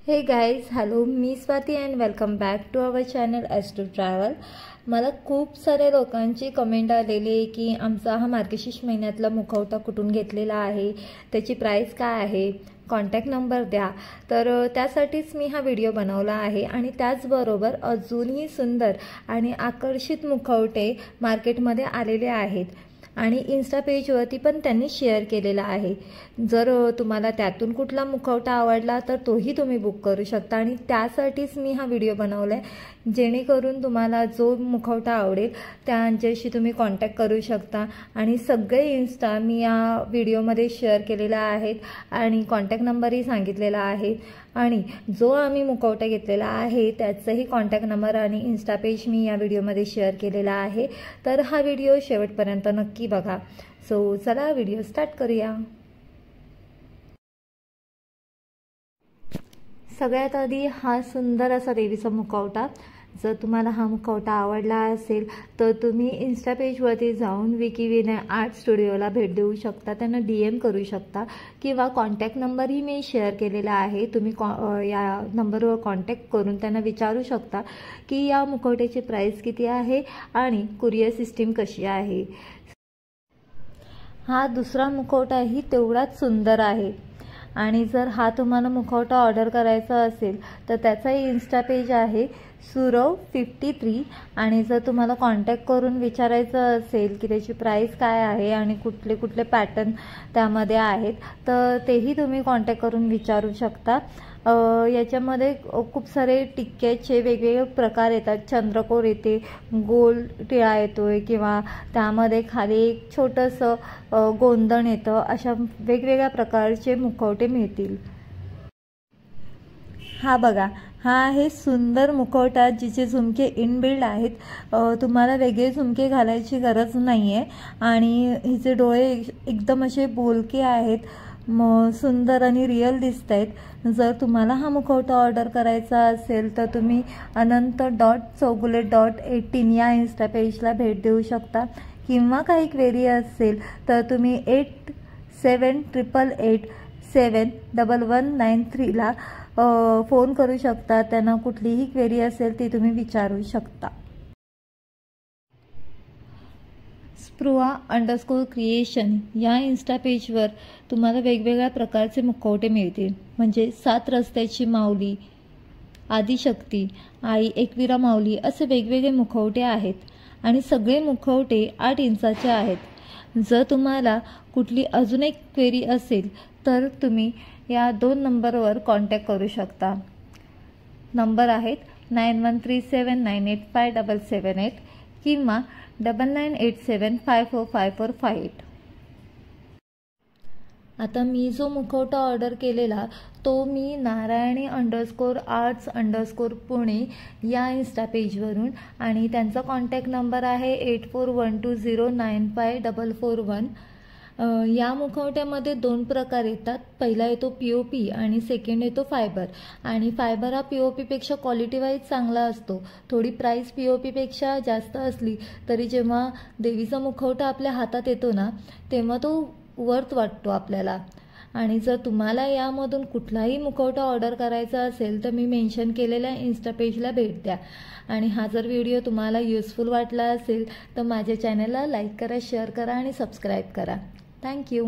हे guys, hello, मी Swati and welcome back to our channel S to travel. मला खूप साऱ्या लोकांची कमेंट आलेली आहे की आमचा हा मार्गशीर्ष महिन्यातला मुखवटा कुठून घेतलेला आहे, त्याची प्राईस काय आहे, कॉन्टॅक्ट नंबर द्या. तर त्यासाठीच मी हा व्हिडिओ बनवला आहे. आणि त्याचबरोबर अजूनही सुंदर आणि आकर्षित मुखवटे मार्केटमध्ये आलेले आहेत आणि इन्स्टा पेजवरती पण त्यांनी शेअर केलेला आहे. जर तुम्हाला त्यातून कुठला मुखवटा आवडला तर तोही तुम्ही बुक करू शकता. आणि त्यासाठीच मी हा व्हिडिओ बनवला आहे, जेणेकरून तुम्हाला जो मुखवटा आवडेल त्यांच्याशी तुम्ही कॉन्टॅक्ट करू शकता. आणि सगळे इन्स्टा मी या व्हिडिओमध्ये शेअर केलेला आहेत आणि कॉन्टॅक्ट नंबरही सांगितलेला आहे. आणि जो आम्ही मुखवटा घेतलेला आहे त्याचाही कॉन्टॅक्ट नंबर आणि इन्स्टा पेज मी या व्हिडिओमध्ये शेअर केलेला आहे. तर हा व्हिडिओ शेवटपर्यंत नक्की बघा. सो चला व्हिडिओ स्टार्ट करूया. सगळ्यात आधी हा सुंदर असा देवीचा मुखवटा. जर तुम्हाला हा मुखवटा आवडला असेल तर तुम्ही इन्स्टा पेजवरती जाऊन विकी विनय आर्ट स्टुडिओला भेट देऊ शकता, त्यांना DM करू शकता किंवा कॉन्टॅक्ट नंबरही मी शेअर केलेला आहे. तुम्ही या नंबरवर कॉन्टॅक्ट करून त्यांना विचारू शकता की या मुखवट्याची प्राईस किती आहे आणि कुरिअर सिस्टीम कशी आहे. हा दुसरा मुखवटाही तेवढाच सुंदर आहे. आणि जर हा तुम्हाला मुखवटा ऑर्डर करायचा असेल तर त्याचाही इन्स्टा पेज आहे सुरव 53. आणि जर तुम्हाला कॉन्टॅक्ट करून विचारायचं असेल की त्याची प्राईस काय आहे आणि कुठले कुठले पॅटर्न त्यामध्ये आहेत तर तेही तुम्ही कॉन्टॅक्ट करून विचारू शकता. याच्यामध्ये खूप सारे टिक्क्याचे वेगवेगळे प्रकार येतात. चंद्रकोर येते, गोल टिळा येतोय किंवा त्यामध्ये खाली एक छोटंसं गोंधण येतं. अशा वेगवेगळ्या प्रकारचे मुखवटे मिळतील. हा बघा, हा आहे सुंदर मुखवटा जिचे झुमके इनबिल्ड आहेत. तुम्हाला वेगळे झुमके घालायची गरज नाही आहे. आणि हिचे डोळे एकदम असे बोलके आहेत, सुंदर आणि रिअल दिसत आहेत. जर तुम्हाला हा मुखवटा ऑर्डर करायचा असेल तर तुम्ही ananta.chowgule.18 या इन्स्टा पेजला भेट देऊ शकता. किंवा काही क्वेरी असेल तर तुम्ही 8788871193ला फोन करू शकता. त्यांना कुठलीही क्वेरी असेल ती तुम्ही विचारू शकता. स्पृहा_क्रिएशन या इन्स्टा पेजवर तुम्हाला वेगवेगळ्या प्रकारचे मुखवटे मिळतील. म्हणजे 7 रस्त्याची माऊली, आदिशक्ती, आई एकविरा माऊली असे वेगवेगळे मुखवटे आहेत. आणि सगळे मुखवटे 8 इंचाचे आहेत. जर तुम्हाला कुठली अजून एक क्वेरी असेल तर तुम्ही या 2 नंबरवर कॉन्टॅक्ट करू शकता. नंबर आहेत 9137985778 किंवा 9987545458. आता मी जो मुखवटा ऑर्डर केलेला तो मी नारायणी_arts_पुणे या इन्स्टा पेजवरून. आणि त्यांचा कॉन्टॅक्ट नंबर आहे 8412095441. या मुखवट्यामध्ये 2 प्रकार येतात. पहिला येतो POP आणि सेकंड येतो फायबर. आणि फायबर हा POP पेक्षा क्वालिटी वाईज चांगला असतो. थोडी प्राईस POP पेक्षा जास्त असली तरी जेव्हा देवीचा मुखवटा आपल्या हातात येतो ना तेव्हा तो वर्थ वाटतो आपल्याला. आणि जर तुम्हाला यामधून कुठलाही मुखवटा ऑर्डर करायचा असेल तर मी मेन्शन केलेल्या इन्स्टा पेजला भेट द्या. आणि हा जर व्हिडिओ तुम्हाला युजफुल वाटला असेल तर माझ्या चॅनलला लाईक करा, शेअर करा आणि सबस्क्राईब करा. थँक्यू.